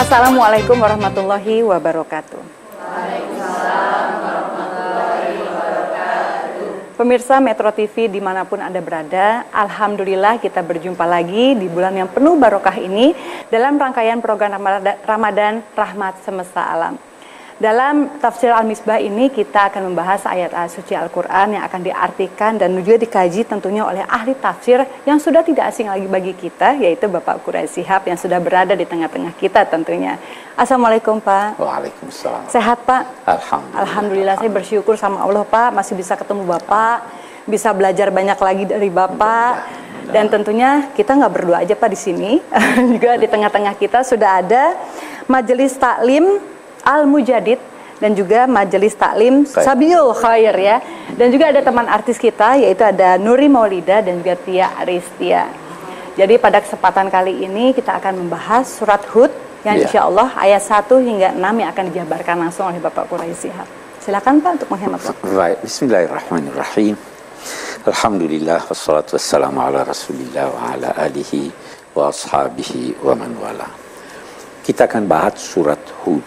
Assalamualaikum warahmatullahi wabarakatuh. Pemirsa Metro TV dimanapun Anda berada, Alhamdulillah kita berjumpa lagi di bulan yang penuh barokah ini dalam rangkaian program Ramadan Rahmat Semesta Alam. Dalam tafsir Al-Misbah ini kita akan membahas ayat-ayat suci Al-Quran yang akan diartikan dan juga dikaji tentunya oleh ahli tafsir yang sudah tidak asing lagi bagi kita, yaitu Bapak Quraisy Shihab yang sudah berada di tengah-tengah kita tentunya. Assalamualaikum Pak. Waalaikumsalam. Sehat Pak? Alhamdulillah, saya bersyukur sama Allah Pak, masih bisa ketemu Bapak, bisa belajar banyak lagi dari Bapak. Dan tentunya kita nggak berdua aja Pak di sini, juga di tengah-tengah kita sudah ada Majelis Taklim Al-Mujadid dan juga Majelis Taklim Sabiul Khair ya. Dan juga ada teman artis kita yaitu ada Nuri Maulida dan juga Tia Aristia. Jadi pada kesempatan kali ini kita akan membahas surat Hud yang insya Allah ayat 1 hingga 6 yang akan dijabarkan langsung oleh Bapak Quraisy Shihab. Silakan Pak untuk menghemat waktu. Baik, bismillahirrahmanirrahim. Alhamdulillah wassalatu wassalamu ala Rasulillah wa ala alihi wa ashabihi wa man wala. Kita akan bahas surat Hud.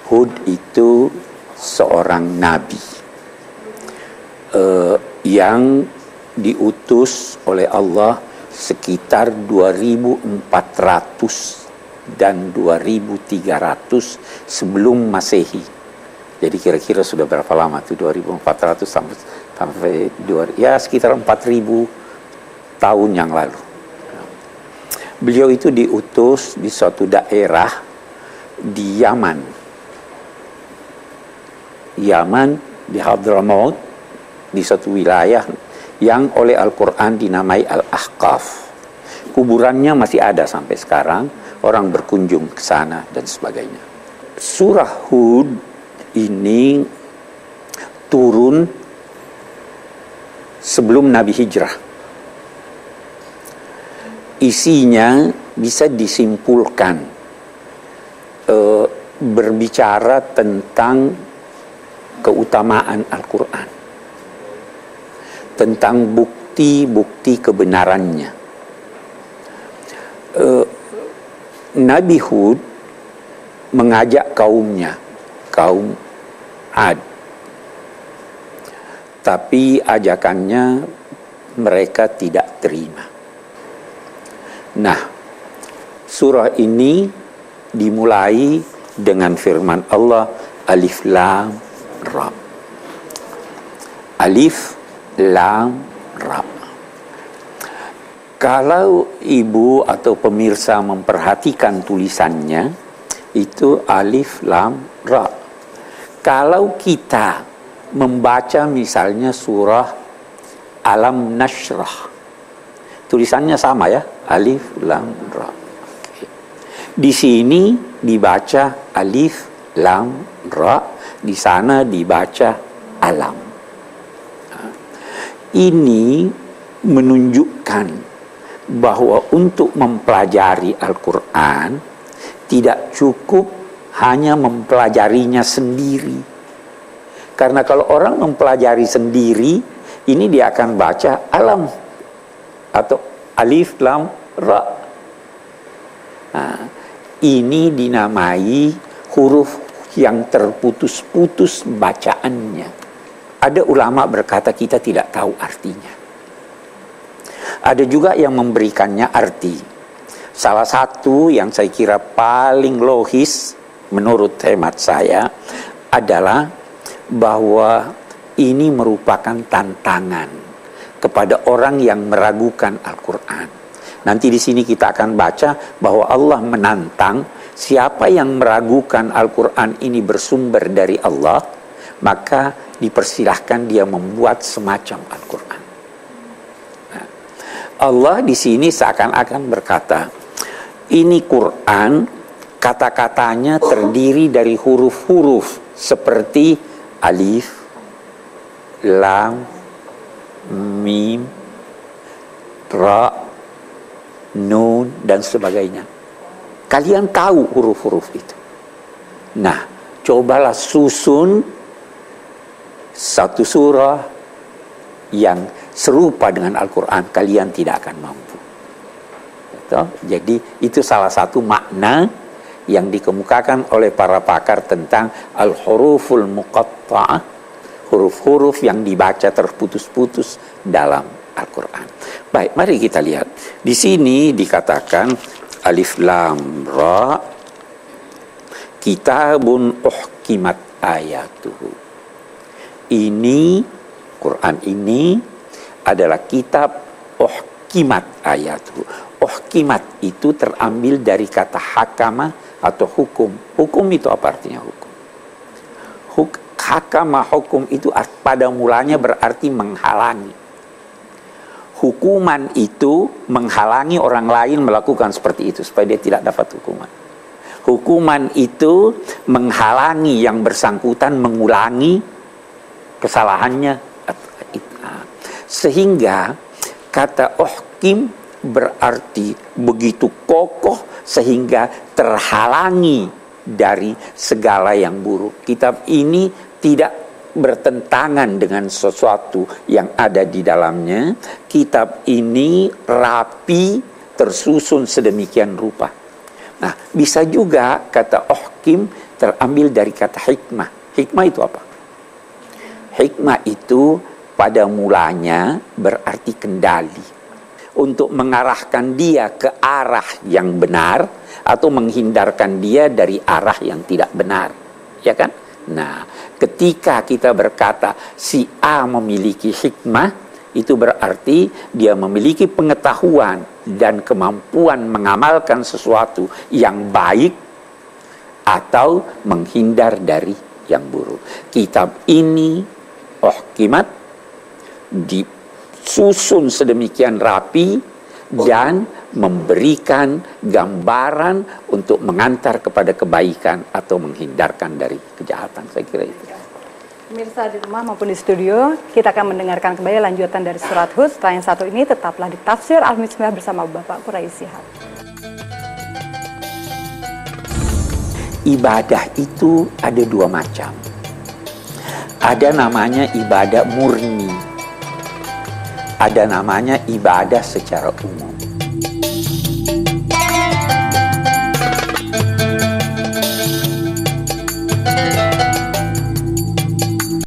Hud itu seorang nabi yang diutus oleh Allah sekitar 2400 dan 2300 sebelum Masehi. Jadi kira-kira sudah berapa lama tuh 2400 sampai sekitar 4000 tahun yang lalu. Beliau itu diutus di suatu daerah di Yaman di Hadramaut, di suatu wilayah yang oleh Al-Quran dinamai Al-Ahqaf. Kuburannya masih ada sampai sekarang, orang berkunjung ke sana dan sebagainya. Surah Hud ini turun sebelum Nabi Hijrah. Isinya bisa disimpulkan berbicara tentang keutamaan Al-Quran, tentang bukti-bukti kebenarannya. Nabi Hud mengajak kaumnya, kaum Ad, tapi ajakannya mereka tidak terima. Nah, surah ini dimulai dengan firman Allah, Alif Lam Ra. Alif Lam Ra. Kalau ibu atau pemirsa memperhatikan tulisannya, itu Alif Lam Ra. Kalau kita membaca misalnya surah Alam Nashrah, tulisannya sama ya, Alif Lam Ra. Di sini dibaca Alif Lam Ra, di sana dibaca Alam. Ini menunjukkan bahwa untuk mempelajari Al-Quran tidak cukup hanya mempelajarinya sendiri. Karena kalau orang mempelajari sendiri, ini dia akan baca Alam atau Alif Lam Ra. Nah, ini dinamai huruf yang terputus-putus bacaannya. Ada ulama berkata kita tidak tahu artinya. Ada juga yang memberikannya arti. Salah satu yang saya kira paling logis menurut hemat saya adalah bahwa ini merupakan tantangan kepada orang yang meragukan Al-Quran. Nanti di sini kita akan baca bahwa Allah menantang siapa yang meragukan Al-Quran ini bersumber dari Allah, maka dipersilahkan dia membuat semacam Al-Quran. Nah, Allah di sini seakan-akan berkata, ini Quran kata-katanya terdiri dari huruf-huruf seperti Alif, Lam, Mim, Ra, Nun, dan sebagainya. Kalian tahu huruf-huruf itu. Nah, cobalah susun satu surah yang serupa dengan Al-Quran, kalian tidak akan mampu. Jadi itu salah satu makna yang dikemukakan oleh para pakar tentang al-huruful muqatta'ah, huruf-huruf yang dibaca terputus-putus dalam Al-Quran. Baik, mari kita lihat. Di sini dikatakan alif lam ra, kitabun uhkimat ayatuhu. Ini Quran ini adalah kitab uhkimat ayatuhu. Uhkimat itu terambil dari kata hakama atau hukum. Hukum itu apa artinya hukum? Hakama, hukum itu pada mulanya berarti menghalangi. Hukuman itu menghalangi orang lain melakukan seperti itu supaya dia tidak dapat hukuman. Hukuman itu menghalangi yang bersangkutan mengulangi kesalahannya. Sehingga kata uhkim berarti begitu kokoh sehingga terhalangi dari segala yang buruk. Kitab ini tidak bertentangan dengan sesuatu yang ada di dalamnya. Kitab ini rapi, tersusun sedemikian rupa. Nah, bisa juga kata uhkim terambil dari kata hikmah. Hikmah itu apa? Hikmah itu pada mulanya berarti kendali, untuk mengarahkan dia ke arah yang benar atau menghindarkan dia dari arah yang tidak benar, ya kan? Nah, ketika kita berkata si A memiliki hikmah, itu berarti dia memiliki pengetahuan dan kemampuan mengamalkan sesuatu yang baik atau menghindar dari yang buruk. Kitab ini uhkimat, disusun sedemikian rapi dan memberikan gambaran untuk mengantar kepada kebaikan atau menghindarkan dari kejahatan. Saya kira itu. Pemirsa di rumah maupun di studio, kita akan mendengarkan kembali lanjutan dari surat Hud. Setelah yang satu ini tetaplah di Tafsir Al-Misbah bersama Bapak Quraish Shihab. Ibadah itu ada dua macam. Ada namanya ibadah murni, ada namanya ibadah secara umum.